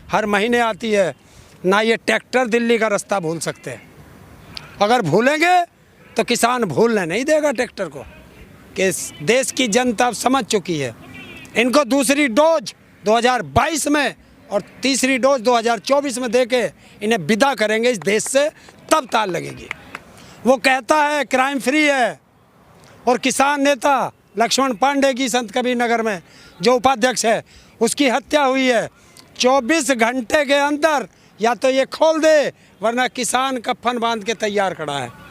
हर महीने आती है, ना ये ट्रैक्टर दिल्ली का रास्ता भूल सकते हैं। अगर भूलेंगे तो किसान भूलने नहीं देगा ट्रैक्टर को, कि देश की जनता अब समझ चुकी है। इनको दूसरी डोज 2022 में और तीसरी डोज 2024 में देके इन्हें विदा करेंगे इस देश से, तब ताल लगेगी। वो कहता है क्राइम फ्री है, और किसान नेता लक्ष्मण पांडे की संत कबीर नगर में जो उपाध्यक्ष है उसकी हत्या हुई है। 24 घंटे के अंदर या तो ये खोल दे, वरना किसान कफन बांध के तैयार खड़ा है।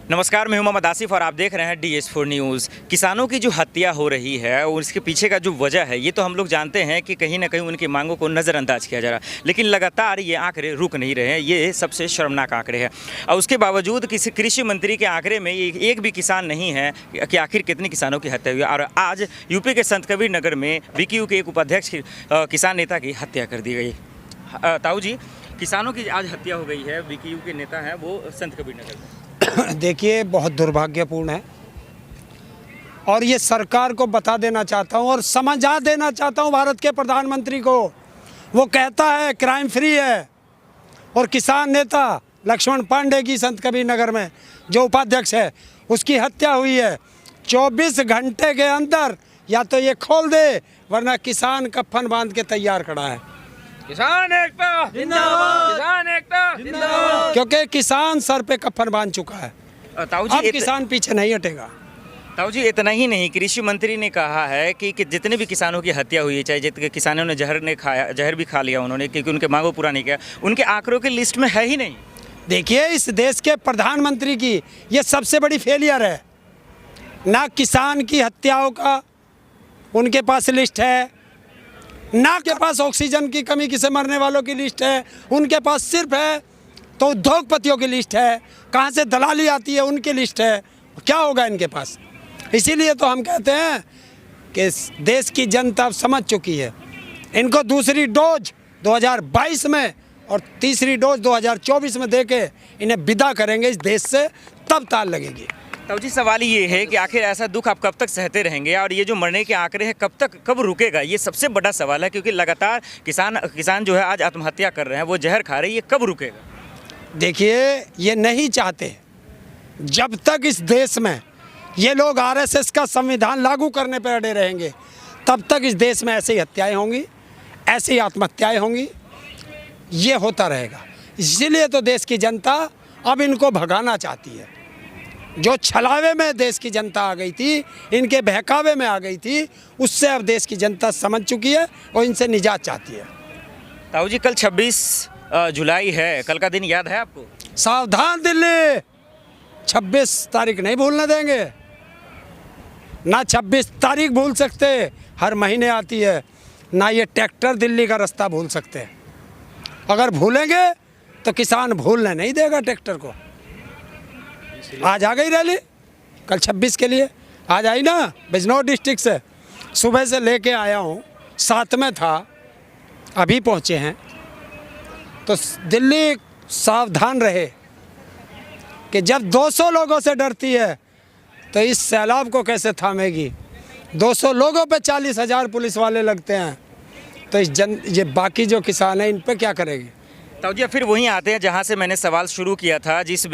नमस्कार, मैं हूं मोहम्मद आसिफ और आप देख रहे हैं DS4 न्यूज़। किसानों की जो हत्या हो रही है और इसके पीछे का जो वजह है, ये तो हम लोग जानते हैं कि कहीं ना कहीं उनकी मांगों को नज़रअंदाज किया जा रहा है, लेकिन लगातार ये आंकड़े रुक नहीं रहे हैं। ये सबसे शर्मनाक आंकड़े हैं और उसके बावजूद किसी कृषि मंत्री के आंकड़े में एक भी किसान नहीं है कि आखिर कितने किसानों की हत्या हुई। और आज यूपी के संत कबीर नगर में BKU के एक उपाध्यक्ष किसान नेता की हत्या कर दी गई। ताऊ जी, किसानों की आज हत्या हो गई है, BKU के नेता हैं वो संत कबीर नगर में। देखिए, बहुत दुर्भाग्यपूर्ण है और ये सरकार को बता देना चाहता हूँ और समझा देना चाहता हूँ भारत के प्रधानमंत्री को। वो कहता है क्राइम फ्री है, और किसान नेता लक्ष्मण पांडे की संत कबीर नगर में जो उपाध्यक्ष है उसकी हत्या हुई है। 24 घंटे के अंदर या तो ये खोल दे, वरना किसान कफन बांध के तैयार खड़ा है। किसान एकता जिंदाबाद, किसान एकता जिंदाबाद। क्योंकि किसान सर पे कफन बांध चुका है, ताऊ जी अब किसान पीछे नहीं हटेगा। ताऊ जी, इतना ही नहीं, कृषि मंत्री ने कहा है कि जितने भी किसानों की हत्या हुई है, चाहे जितने किसानों ने जहर भी खा लिया उन्होंने, क्योंकि उनके मांगों पूरा नहीं किया, उनके आंकड़ों की लिस्ट में है ही नहीं। देखिए, इस देश के प्रधानमंत्री की ये सबसे बड़ी फेलियर है। ना किसान की हत्याओं का उनके पास लिस्ट है, ना के पास ऑक्सीजन की कमी से मरने वालों की लिस्ट है। उनके पास सिर्फ है तो उद्योगपतियों की लिस्ट है, कहाँ से दलाली आती है उनकी लिस्ट है। क्या होगा इनके पास? इसीलिए तो हम कहते हैं कि देश की जनता अब समझ चुकी है। इनको दूसरी डोज 2022 में और तीसरी डोज 2024 में देके इन्हें विदा करेंगे इस देश से, तब ताल लगेगी। ताऊ जी, सवाल ये है कि आखिर ऐसा दुख आप कब तक सहते रहेंगे, और ये जो मरने के आंकड़े हैं कब रुकेगा? ये सबसे बड़ा सवाल है, क्योंकि लगातार किसान जो है आज आत्महत्या कर रहे हैं, वो जहर खा रहे हैं, ये कब रुकेगा? देखिए, ये नहीं चाहते जब तक इस देश में ये लोग RSS का संविधान लागू करने पर अड़े रहेंगे, तब तक इस देश में ऐसे ही हत्याएं होंगी, ऐसे ही आत्महत्याएं होंगी, ये होता रहेगा। इसीलिए तो देश की जनता अब इनको भगाना चाहती है। जो छलावे में देश की जनता आ गई थी, इनके बहकावे में आ गई थी, उससे अब देश की जनता समझ चुकी है और इनसे निजात चाहती है। ताऊ जी, कल 26 जुलाई है, कल का दिन याद है आपको? सावधान दिल्ली, 26 तारीख नहीं भूलने देंगे। ना 26 तारीख भूल सकते, हर महीने आती है, ना ये ट्रैक्टर दिल्ली का रास्ता भूल सकते। अगर भूलेंगे तो किसान भूलने नहीं देगा ट्रैक्टर को। आज आ गई रैली, कल 26 के लिए आज आई ना, बिजनौर डिस्ट्रिक्ट से सुबह से लेके आया हूँ, 7 में था, अभी पहुँचे हैं। तो दिल्ली सावधान रहे कि जब 200 लोगों से डरती है तो इस सैलाब को कैसे थामेगी। 200 लोगों पे 40,000 पुलिस वाले लगते हैं, तो ये बाकी जो किसान हैं इन पे क्या करेगी? ताऊ जी, फिर वहीं आते हैं जहां से मैंने सवाल शुरू किया था। जिस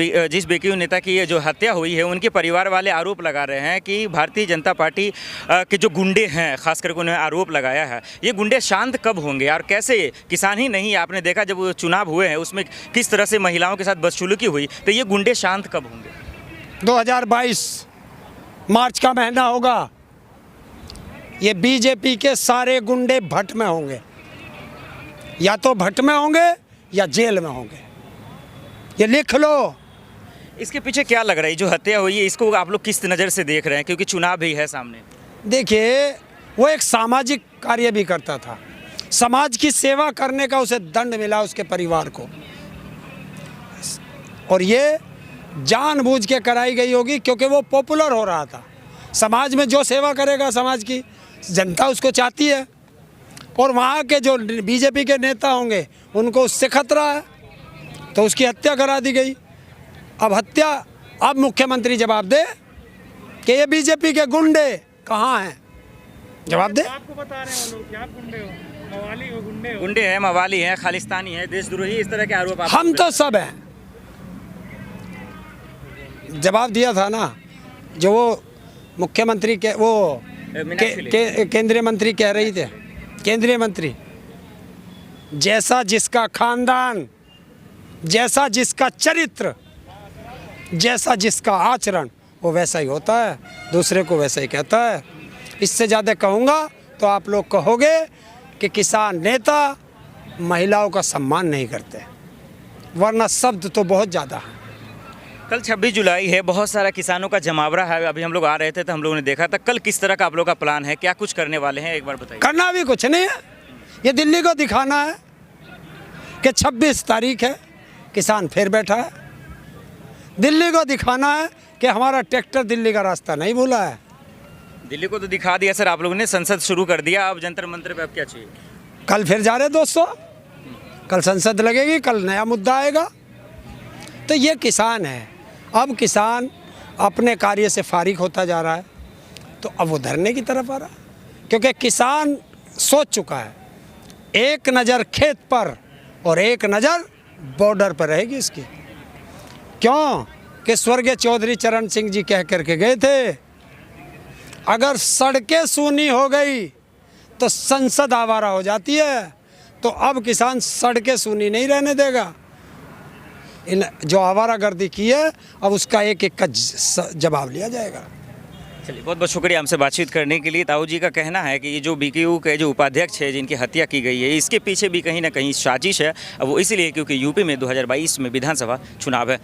BKU नेता की ये जो हत्या हुई है, उनके परिवार वाले आरोप लगा रहे हैं कि भारतीय जनता पार्टी के जो गुंडे हैं, खास करके उन्होंने आरोप लगाया है, ये गुंडे शांत कब होंगे और कैसे? किसान ही नहीं, आपने देखा जब वो चुनाव हुए हैं उसमें किस तरह से महिलाओं के साथ बदसलूकी हुई, तो ये गुंडे शांत कब होंगे? 2022 मार्च का महीना होगा, ये BJP के सारे गुंडे भट्ट में होंगे, या तो भट्ट में होंगे या जेल में होंगे। ये लिख लो। इसके पीछे क्या लग रहा है? जो हत्या हुई है, इसको आप लोग किस नज़र से देख रहे हैं, क्योंकि चुनाव भी है सामने? देखिए, वो एक सामाजिक कार्य भी करता था, समाज की सेवा करने का उसे दंड मिला, उसके परिवार को, और ये जानबूझ के कराई गई होगी क्योंकि वो पॉपुलर हो रहा था। समाज में जो सेवा करेगा, समाज की जनता उसको चाहती है, और वहाँ के जो BJP के नेता होंगे उनको उससे खतरा है, तो उसकी हत्या करा दी गई। अब मुख्यमंत्री जवाब दे कि ये BJP के गुंडे कहाँ हैं, जवाब दे। आपको बता रहे हैं लोग कि आप गुंडे हो। गुंडे हैं, मवाली हैं, खालिस्तानी हैं, देशद्रोही, इस तरह के आरोप आप हम तो सब हैं। जवाब दिया था ना, जो वो मुख्यमंत्री के वो केंद्रीय मंत्री कह रही थे, केंद्रीय मंत्री, जैसा जिसका खानदान, जैसा जिसका चरित्र, जैसा जिसका आचरण, वो वैसा ही होता है, दूसरे को वैसा ही कहता है। इससे ज़्यादा कहूँगा तो आप लोग कहोगे कि किसान नेता महिलाओं का सम्मान नहीं करते, वरना शब्द तो बहुत ज़्यादा है। कल 26 जुलाई है, बहुत सारा किसानों का जमावड़ा है। अभी हम लोग आ रहे थे तो हम लोगों ने देखा था। कल किस तरह का आप लोग का प्लान है, क्या कुछ करने वाले हैं, एक बार बताइए। करना भी कुछ नहीं है, ये दिल्ली को दिखाना है कि 26 तारीख है, किसान फिर बैठा है। दिल्ली को दिखाना है कि हमारा ट्रैक्टर दिल्ली का रास्ता नहीं भूला है। दिल्ली को तो दिखा दिया सर आप लोगों ने, संसद शुरू कर दिया, अब जंतर मंतर पे अब क्या चाहिए? कल फिर जा रहे दोस्तों, कल संसद लगेगी, कल नया मुद्दा आएगा। तो ये किसान है, अब किसान अपने कार्य से फारिग होता जा रहा है, तो अब वो धरने की तरफ आ रहा है, क्योंकि किसान सोच चुका है, एक नज़र खेत पर और एक नज़र बॉर्डर पर रहेगी इसकी। क्यों कि स्वर्गीय चौधरी चरण सिंह जी कह करके गए थे, अगर सड़कें सूनी हो गई तो संसद आवारा हो जाती है। तो अब किसान सड़कें सूनी नहीं रहने देगा। इन जो आवारागर्दी की है, अब उसका एक एक का जवाब लिया जाएगा। चलिए, बहुत बहुत शुक्रिया हमसे बातचीत करने के लिए। ताऊ जी का कहना है कि ये जो बीकेयू के जो उपाध्यक्ष है, जिनकी हत्या की गई है, इसके पीछे भी कहीं ना कहीं साजिश है। अब वो इसलिए क्योंकि यूपी में 2022 में विधानसभा चुनाव है।